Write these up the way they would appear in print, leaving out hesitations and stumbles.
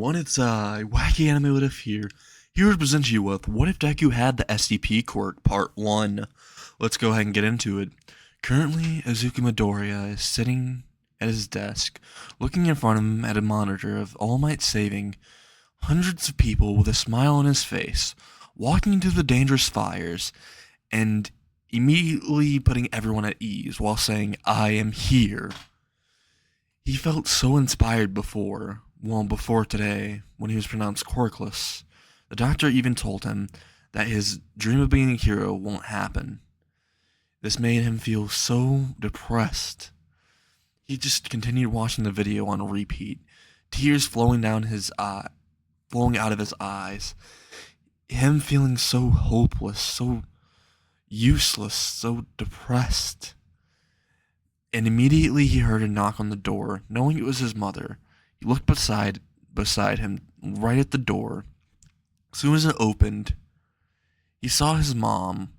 It's Wacky Anime What If here. Here to present you with What If Deku Had the SCP Quirk Part 1. Let's go ahead and get into it. Currently, Izuku Midoriya is sitting at his desk, looking in front of him at a monitor of All Might saving hundreds of people with a smile on his face, walking into the dangerous fires, and immediately putting everyone at ease while saying, "I am here." He felt so inspired before today, when he was pronounced quirkless. The doctor even told him that his dream of being a hero won't happen. This made him feel so depressed. He just continued watching the video on repeat, tears flowing out of his eyes. Him feeling so hopeless, so useless, so depressed. And immediately he heard a knock on the door. Knowing it was his mother, he looked beside him, right at the door. As soon as it opened, he saw his mom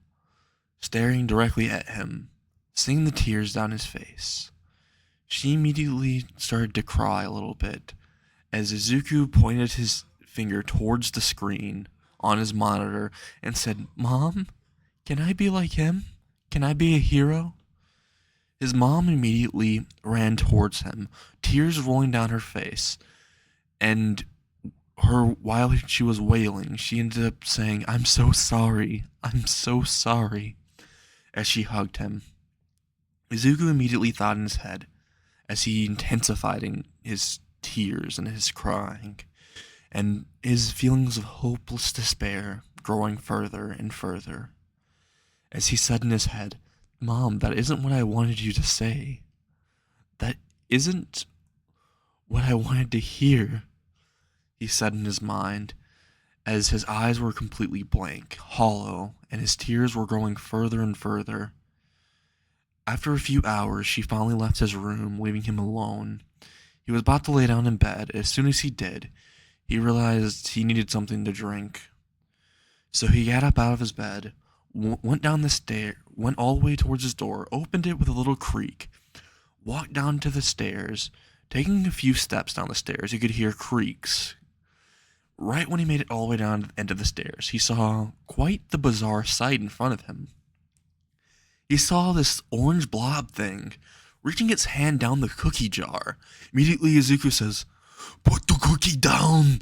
staring directly at him, seeing the tears down his face. She immediately started to cry a little bit as Izuku pointed his finger towards the screen on his monitor and said, "Mom, can I be like him? Can I be a hero?" His mom immediately ran towards him, tears rolling down her face, and while she was wailing, she ended up saying, I'm so sorry, as she hugged him. Izuku immediately thought in his head, as he intensified in his tears and his crying, and his feelings of hopeless despair growing further and further, as he said in his head, "Mom, that isn't what I wanted you to say. That isn't what I wanted to hear," he said in his mind, as his eyes were completely blank, hollow, and his tears were growing further and further. After a few hours, she finally left his room, leaving him alone. He was about to lay down in bed. As soon as he did, he realized he needed something to drink. So he got up out of his bed, went down the stair, went all the way towards his door, opened it with a little creak, walked down to the stairs. Taking a few steps down the stairs, he could hear creaks. Right when he made it all the way down to the end of the stairs, he saw quite the bizarre sight in front of him. He saw this orange blob thing reaching its hand down the cookie jar. Immediately, Izuku says, "Put the cookie down!"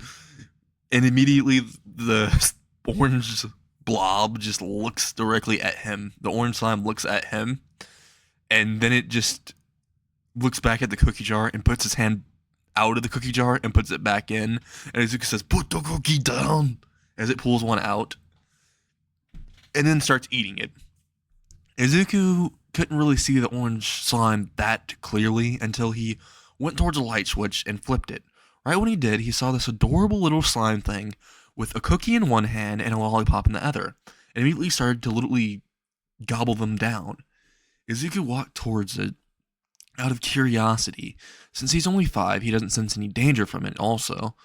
And immediately, the orange blob just looks directly at him. The orange slime looks at him, and then it just looks back at the cookie jar and puts his hand out of the cookie jar and puts it back in. And Izuku says, "Put the cookie down!" as it pulls one out, and then starts eating it. Izuku couldn't really see the orange slime that clearly until he went towards a light switch and flipped it. Right when he did, he saw this adorable little slime thing with a cookie in one hand and a lollipop in the other, and immediately started to literally gobble them down. Izuku walked towards it out of curiosity. Since he's only 5, he doesn't sense any danger from it. Also,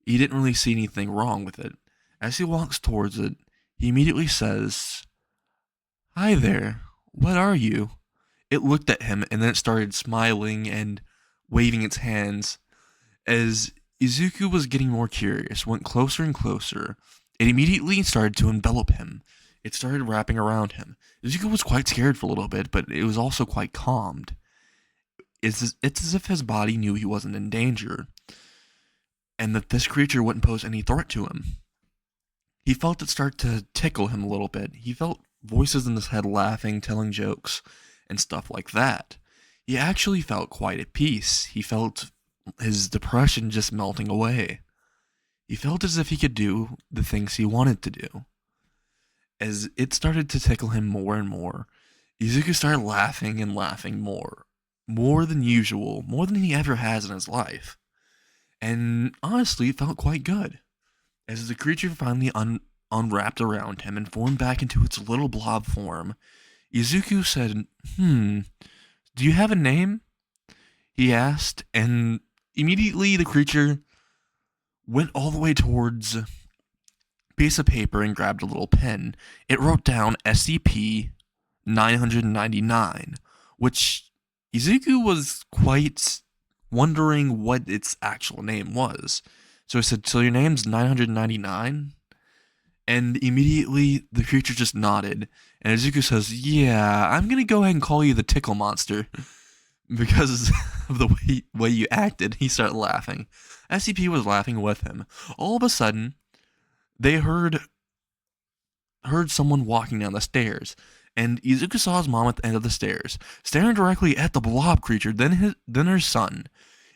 he didn't really see anything wrong with it. As he walks towards it, he immediately says, "Hi there, what are you?" It looked at him and then it started smiling and waving its hands. As Izuku was getting more curious, went closer and closer, it immediately started to envelop him. It started wrapping around him. Izuku was quite scared for a little bit, but it was also quite calmed. It's as if his body knew he wasn't in danger, and that this creature wouldn't pose any threat to him. He felt it start to tickle him a little bit. He felt voices in his head laughing, telling jokes, and stuff like that. He actually felt quite at peace. He felt his depression just melting away. He felt as if he could do the things he wanted to do. As it started to tickle him more and more, Izuku started laughing and laughing more than usual, more than he ever has in his life. And honestly, it felt quite good. As the creature finally unwrapped around him and formed back into its little blob form, Izuku said, "Do you have a name?" he asked, and immediately the creature went all the way towards a piece of paper and grabbed a little pen. It wrote down SCP 999, which Izuku was quite wondering what its actual name was, So he said, so your name's 999? And immediately the creature just nodded. And Izuku says, yeah, I'm going to go ahead and call you the tickle monster. Because of the way you acted, he started laughing. SCP was laughing with him. All of a sudden, they heard someone walking down the stairs, and Izuku saw his mom at the end of the stairs, staring directly at the blob creature, then her son.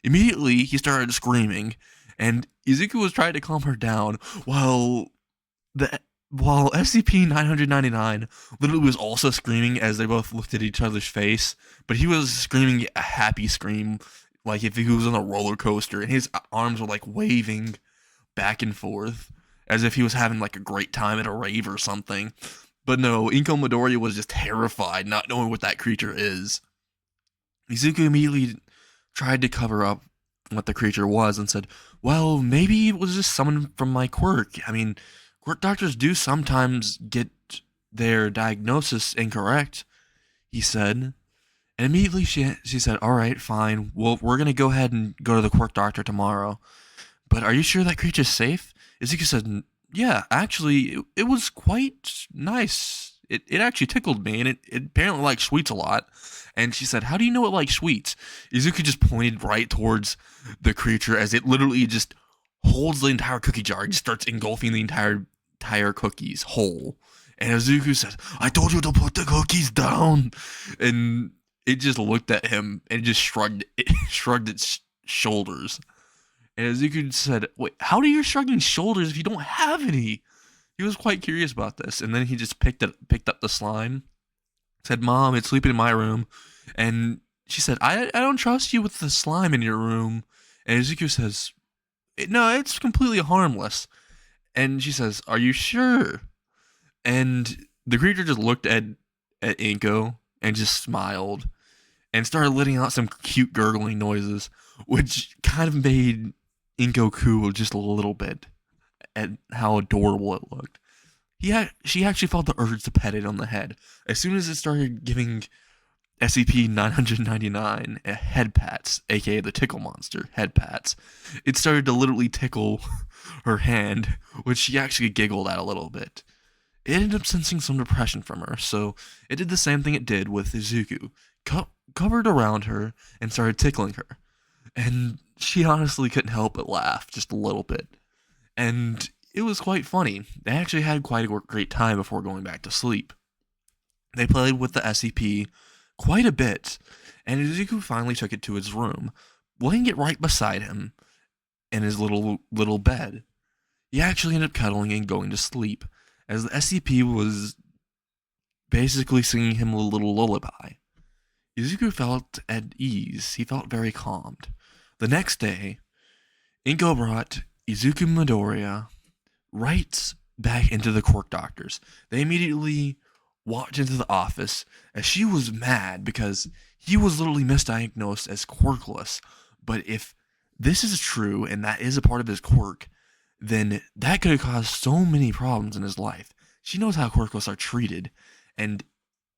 Immediately, he started screaming, and Izuku was trying to calm her down, while SCP-999 literally was also screaming as they both looked at each other's face, but he was screaming a happy scream, like if he was on a roller coaster, and his arms were like waving back and forth, as if he was having like a great time at a rave or something. But no, Inko Midoriya was just terrified, not knowing what that creature is. Izuku immediately tried to cover up what the creature was and said, well, maybe it was just someone from my Quirk. I mean, Quirk doctors do sometimes get their diagnosis incorrect, he said. And immediately she said, all right, fine. Well, we're going to go ahead and go to the Quirk doctor tomorrow. But are you sure that creature's safe? Izuku said, yeah, actually, it was quite nice. It actually tickled me, and it apparently likes sweets a lot. And she said, how do you know it likes sweets? Izuku just pointed right towards the creature as it literally just holds the entire cookie jar. It just starts engulfing the entire cookies whole. And Izuku said, I told you to put the cookies down. And it just looked at him and just shrugged its shoulders. And Izuku said, wait, how are you shrugging shoulders if you don't have any? He was quite curious about this. And then he just picked up the slime, said, Mom, it's sleeping in my room. And she said, I don't trust you with the slime in your room. And Izuku says, no, it's completely harmless. And she says, are you sure? And the creature just looked at Inko and just smiled and started letting out some cute gurgling noises, which kind of made Inko cool just a little bit at how adorable it looked. She actually felt the urge to pet it on the head. As soon as it started giving SCP-999 head pats, aka the tickle monster head pats, it started to literally tickle her hand, which she actually giggled at a little bit. It ended up sensing some depression from her, so it did the same thing it did with Izuku, covered around her and started tickling her. And she honestly couldn't help but laugh just a little bit. And it was quite funny. They actually had quite a great time before going back to sleep. They played with the SCP quite a bit, and Izuku finally took it to his room, laying it right beside him in his little bed. He actually ended up cuddling and going to sleep, as the SCP was basically singing him a little lullaby. Izuku felt at ease. He felt very calmed. The next day, Inko brought Izuku Midoriya right back into the Quirk doctors. They immediately walked into the office as she was mad because he was literally misdiagnosed as quirkless. But if this is true and that is a part of his quirk, then that could have caused so many problems in his life. She knows how quirkless are treated, and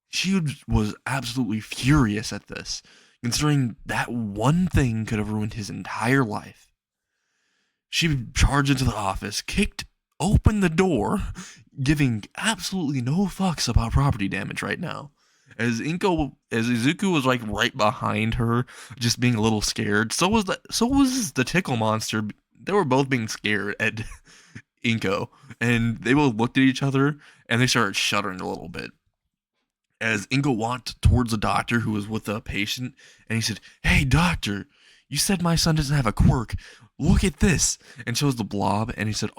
she was absolutely furious at this, considering that one thing could have ruined his entire life. She charged into the office, kicked open the door, giving absolutely no fucks about property damage right now. As Izuku was like right behind her, just being a little scared. So was the tickle monster. They were both being scared at Inko, and they both looked at each other and they started shuddering a little bit. As Ingo walked towards the doctor who was with a patient, and he said, "Hey, doctor, you said my son doesn't have a quirk. Look at this," and shows the blob. And he said,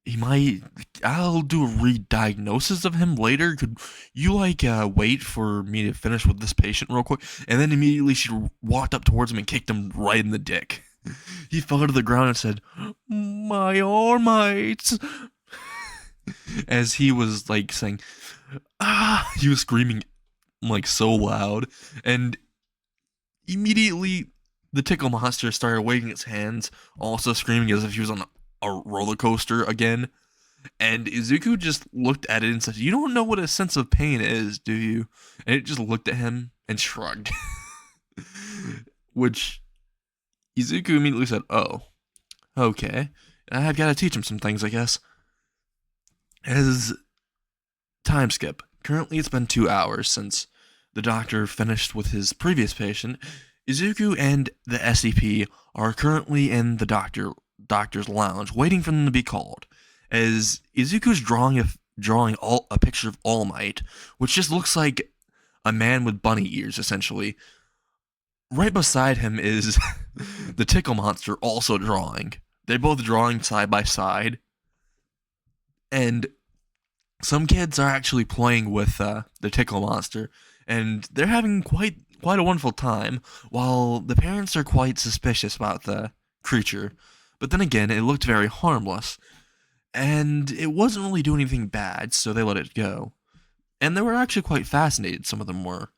he might. I'll do a re-diagnosis of him later. Could you wait for me to finish with this patient real quick?" And then immediately she walked up towards him and kicked him right in the dick. He fell to the ground and said, "My armites," as he was saying, "Ah!" He was screaming so loud, and immediately the tickle monster started waving its hands, also screaming as if he was on a roller coaster again. And Izuku just looked at it and said, "You don't know what a sense of pain is, do you?" And it just looked at him and shrugged. Which Izuku immediately said, "Oh." Okay, I've got to teach him some things, I guess. As time skip. Currently, it's been 2 hours since the doctor finished with his previous patient. Izuku and the SCP are currently in the doctor's lounge, waiting for them to be called. As Izuku's drawing a picture of All Might, which just looks like a man with bunny ears, essentially. Right beside him is the Tickle Monster also drawing. They're both drawing side by side, and some kids are actually playing with the Tickle Monster, and they're having quite a wonderful time, while the parents are quite suspicious about the creature. But then again, it looked very harmless, and it wasn't really doing anything bad, so they let it go. And they were actually quite fascinated, some of them were.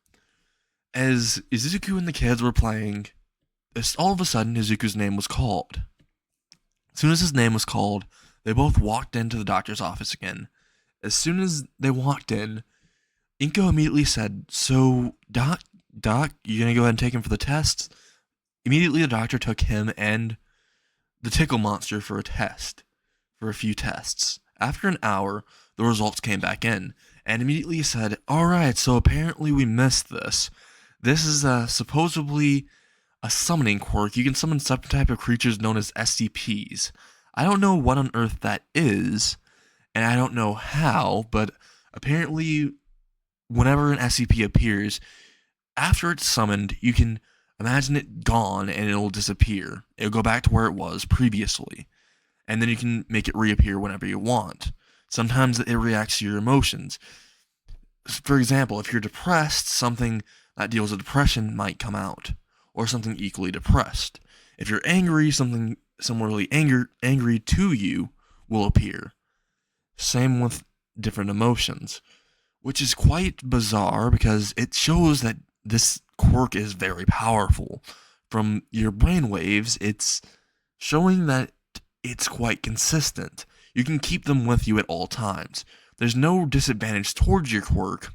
As Izuku and the kids were playing, all of a sudden Izuku's name was called. As soon as his name was called, they both walked into the doctor's office again. As soon as they walked in, Inko immediately said, "So, Doc, you gonna go ahead and take him for the test?" Immediately, the doctor took him and the Tickle Monster for a few tests. After an hour, the results came back in, and immediately he said, "Alright, so apparently we missed this. This is supposedly a summoning quirk. You can summon some type of creatures known as SCPs. I don't know what on earth that is, and I don't know how, but apparently whenever an SCP appears, after it's summoned, you can imagine it gone and it'll disappear. It'll go back to where it was previously, and then you can make it reappear whenever you want. Sometimes it reacts to your emotions. For example, if you're depressed, something that deals with depression might come out, or something equally depressed. If you're angry, something similarly angry to you will appear. Same with different emotions, which is quite bizarre because it shows that this quirk is very powerful. From your brainwaves, it's showing that it's quite consistent. You can keep them with you at all times. There's no disadvantage towards your quirk,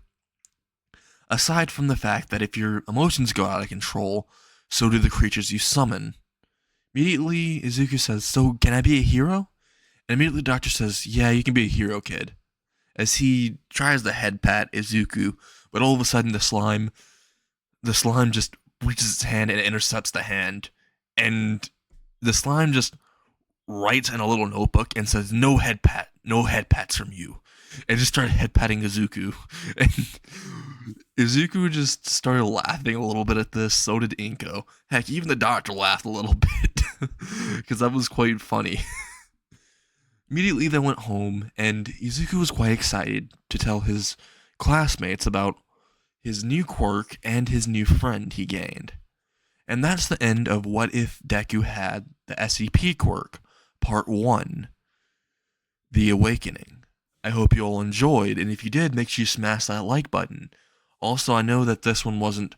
aside from the fact that if your emotions go out of control, so do the creatures you summon. Immediately, Izuku says, "So, can I be a hero?" And immediately the doctor says, "Yeah, you can be a hero, kid." As he tries to head pat Izuku, but all of a sudden the slime just reaches its hand and it intercepts the hand. And the slime just writes in a little notebook and says, no head pats from you. And just started head patting Izuku. And Izuku just started laughing a little bit at this, so did Inko. Heck, even the doctor laughed a little bit, because that was quite funny. Immediately they went home, and Izuku was quite excited to tell his classmates about his new quirk and his new friend he gained. And that's the end of What If Deku Had the SCP Quirk, Part 1, The Awakening. I hope you all enjoyed, and if you did, make sure you smash that like button. Also, I know that this one wasn't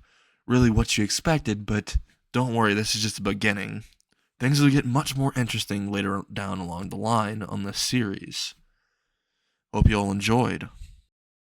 really what you expected, but don't worry, this is just the beginning. Things will get much more interesting later down along the line on this series. Hope you all enjoyed.